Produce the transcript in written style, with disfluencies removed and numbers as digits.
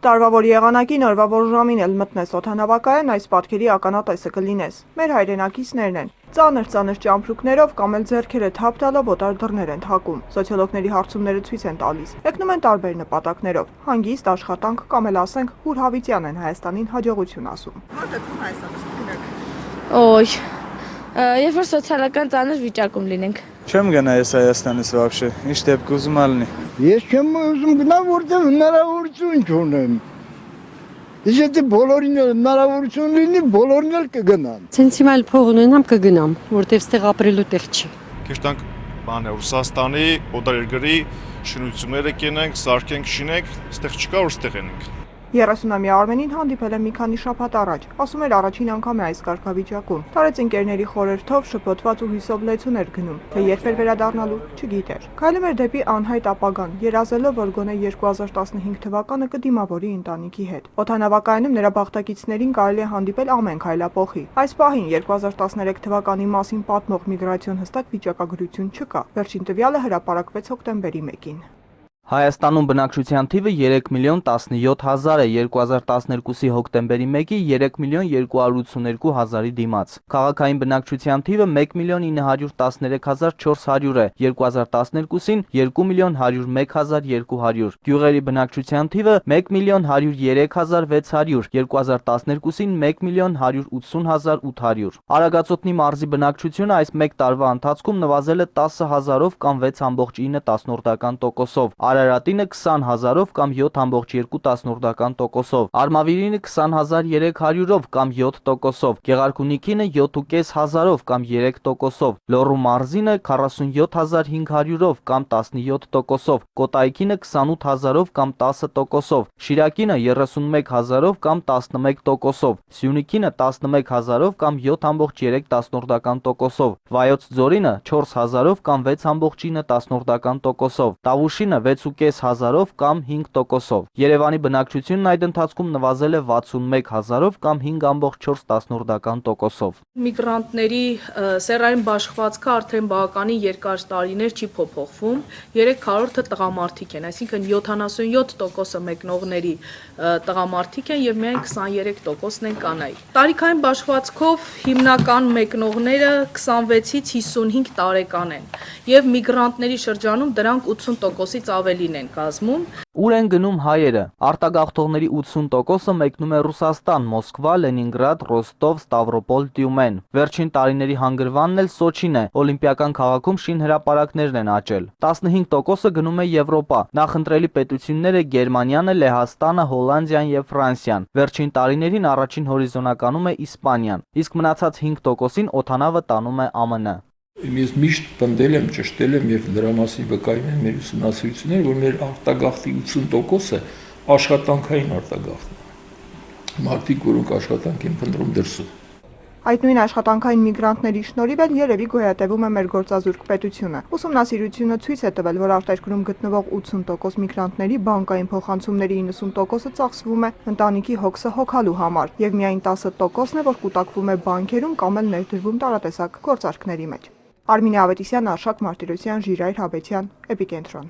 Տարվա որ եղանակի նորվա որ ժամին էլ մտնես օդանավակայան, այս պատկերի ականատեսը կլինես։ Մեր հայրենակիցներն են։ Ծանր ճամփրուկներով կամ էլ ձեռքերը թափ տալով օտար դռներ են թակում։ Սոցիոլոգների հարցումները ցույց են տալիս։ Եկնում են տարբեր նպատակներով։ Հանգիստ աշխատանք կամ էլ ասենք Հուր Հավիտյան են Հայաստանին հաջողություն ասում։ Մոտեցում Հայաստանից գնաք։ Օй, երբ որ սոցիալական ծանր վիճակում լինենք։ Չեմ գնա ես Հայաստանից вообще, ինչ դեպք ուզում ալնի։ Ես չեմ ուզում գնալ, որտեղ հնարավորություն չունեմ։ Ես եթե բոլորին հնարավորություն լինի, բոլորն էլ կգնան։ Ցենց հիմա էլ փող ունենամ կգնամ, որտեղ ստեղ ապրելու տեղ չի։ Քիչ բան է Ռուսաստանի, օտարերկրի շինությունները կենենք, սարքենք, շինենք, ստեղ չկա որ ստեղ ենք։ 30-ամյա Արմենին հանդիպել է մի քանի շաբաթ առաջ, ասում էր առաջին անգամ է այս կարգավիճակում։ Տարեց ընկերների խորհրդով շփոթված ու հույսով լեցուն էր գնում, թե երբ էր վերադառնալու, չգիտեր։ Քայլում էր դեպի անհայտ ապագան, երազելով, որ գոնե 2015 թվականը կդիմավորի ընտանիքի հետ։ Օդանավակայանում նրա բախտակիցներին կարելի է հանդիպել ամեն քայլափոխի։ Այս պահին 2013 թվականի մասին պատմող միգրացիոն հստակ վիճակագրություն չկա։ Վերջին տվյալը հրապարակվեց հոկտեմբերի 1-ին։ Հայաստանում բնակչության թիվը 3 միլիոն 17 հազար է, 2012-ի հոկտեմբերի 1-ի 3 միլիոն 282 հազարի դիմաց։ Քաղաքային բնակչության թիվը 1 միլիոն 913 հազար 400 է, 2012-ին 2 միլիոն 101 հազար 200։ Գյուղերի բնակչության թիվը 1 միլիոն 103 հազար 600, 2012-ին 1 միլիոն 180 հազար 800։ Արագածոտնի մարզի բնակչությունը այս մեկ տարվա ընթացքում նվազել է 10 հազարով կամ 6.9%-ով։ Արարատինը 20 հազարով կամ 7.2%-ով, Արմավիրինը 20.300-ով կամ 7%-ով, Գեղարքունիքինը 7.5 հազարով կամ 3%-ով, Լոռու մարզինը 47.500-ով կամ 17%-ով, Կոտայքինը 28 հազարով կամ 10%-ով, Շիրակինը 31 հազարով կամ 11%-ով, Սյունիքինը 11 հազարով կամ 7.3%-ով, Վայոց ձորինը 4 հազարով կամ 6.9%-ով, Տավուշինը 6.5 հազարով կամ 5%-ով։ Երևանի բնակչությունն այդ ընթացքում նվազել է 61 հազարով կամ 5.4%-ով։ Միգրանտների սեռային բաշխվածքը արդեն բավականին երկար տարիներ չի փոփոխվում, 3/4-ը տղամարդիկ են, այսինքն 77%-ը մեկնողների տղամարդիկ են եւ միայն 23%-ն են կանայք։ Տարիքային բաշխվածքով հիմնական մեկնողները 26-ից 55 տարեկան են եւ միգրանտների շրջանում դրանք 80%-ից ավելին են կազմում։ Ուր են գնում հայերը։ Արտագաղթողների 80%-ը մեկնում է Ռուսաստան, Մոսկվա, Լենինգրադ, Ռոստով, Ստավրոպոլ, Տյումեն։ Վերջին տարիների հանգրվանն էլ Սոչին է։ Օլիմպիական քաղաքում շինհրապարակներն են աճել։ 15%-ը գնում է Եվրոպա։ Նախընտրելի պետությունները Գերմանիան, Լեհաստանը, Հոլանդիան եւ Ֆրանսիան։ Վերջին տարիներին առաջին հորիզոնականում է Իսպանիան, իսկ մնացած 5%-ին օդանավը տանում է ԱՄՆ։ Ես միշտ պնդել եմ, ճշտել եմ եւ դրա մասին վկայում են մեր ուսումնասիրությունները, որ մեր արտագաղթի 80%-ը աշխատանքային արտագաղթ է։ Մարդիկ, որոնք աշխատանք են փնտրում դրսում։ Այդ նույն աշխատանքային միգրանտների շնորհիվ էլ երևի գոյատևում է մեր գործազուրկ պետությունը։ Ուսումնասիրությունը ցույց է տվել, որ արտերկրում գտնվող 80% միգրանտների բանկային փոխանցումների 90%-ը ծախսվում է ընտանիքի հոգսը հոգալու համար, եւ միայն 10%-ն է, որ կուտակվում է բանկերում կամ էլ ներդրվում տարատեսակ գործարքների մեջ։ Արմինե Ավետիսյան, Արշակ Մարտիրոսյան, Ժիրայր Հաբեցյան, Էպիկենտրոն։